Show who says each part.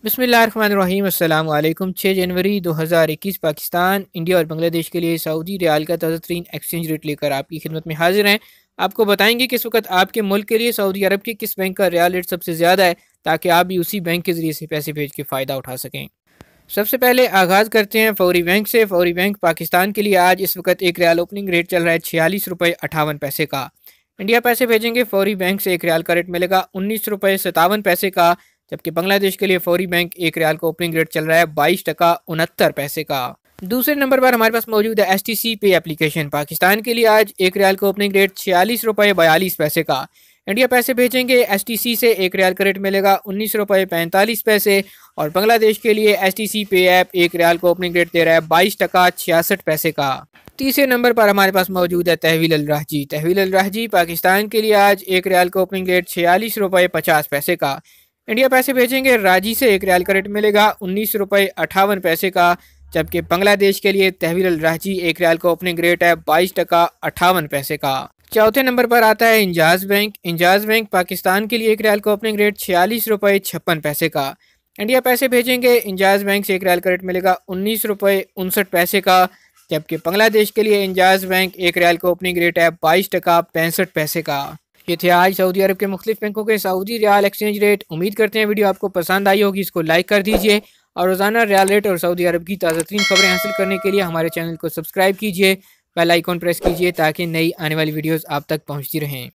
Speaker 1: बिस्मिल्लाहिर्रहमानिर्रहीम अस्सलाम वालेकुम। 6 जनवरी 2021 पाकिस्तान, इंडिया और बांग्लादेश के लिए सऊदी रियाल का ताज़ा तरीन एक्सचेंज रेट लेकर आपकी खिदमत में हाजिर हैं। आपको बताएंगे कि इस वक्त आपके मुल्क के लिए सऊदी अरब के किस बैंक का रियाल रेट सबसे ज़्यादा है, ताकि आप भी उसी बैंक के ज़रिए से पैसे भेज के फ़ायदा उठा सकें। सबसे पहले आगाज़ करते हैं फौरी बैंक से। फौरी बैंक पाकिस्तान के लिए आज इस वक्त एक रियाल ओपनिंग रेट चल रहा है 46 रुपये 58 पैसे का। इंडिया पैसे भेजेंगे फौरी बैंक से एक रियाल का रेट मिलेगा 19 रुपये 57 पैसे का, जबकि बांग्लादेश के लिए फौरी बैंक एक रियाल का ओपनिंग रेट चल रहा है 22 टका 69 पैसे का। दूसरे नंबर पर हमारे पास मौजूद है STC पे एप्लीकेशन। पाकिस्तान के लिए आज एक रियाल का ओपनिंग रेट 46 रुपये 42 पैसे का। इंडिया पैसे भेजेंगे STC से एक रियाल का रेट मिलेगा 19 रुपये 45 पैसे, और बांग्लादेश के लिए STC पे ऐप एक रियाल का ओपनिंग रेट दे रहा है 22 टका 66 पैसे का। तीसरे नंबर पर हमारे पास मौजूद है तहवील अल राहजी। तहवील अल राहजी पाकिस्तान के लिए आज एक रियाल का ओपनिंग रेट 46 रुपये 50 पैसे का। इंडिया पैसे भेजेंगे राजी से एक रियाल का रेट मिलेगा 19 रुपये 58 पैसे का, जबकि बांग्लादेश के लिए तहवील अल राहजी एक रियाल का ओपनिंग रेट है 22 टका 58 पैसे का। चौथे नंबर पर आता है इंजाज बैंक। इंजाज बैंक पाकिस्तान के लिए एक रियाल का ओपनिंग रेट 46 रुपये 56 पैसे का। इंडिया पैसे भेजेंगे इंजाज बैंक से एक रियाल का रेट मिलेगा 19 रुपये 59 पैसे का, जबकि बांग्लादेश के लिए इंजाज बैंक एक रियाल का ओपनिंग रेट है 22 टका 65 पैसे का। ये थे आज सऊदी अरब के मुख्तलिफ बैंकों के सऊदी रियाल एक्सचेंज रेट। उम्मीद करते हैं वीडियो आपको पसंद आई होगी। इसको लाइक कर दीजिए और रोज़ाना रियाल रेट और सऊदी अरब की ताज़ा तरीन खबरें हासिल करने के लिए हमारे चैनल को सब्सक्राइब कीजिए, बेल आइकॉन प्रेस कीजिए ताकि नई आने वाली वीडियोज़ आप तक पहुँचती रहें।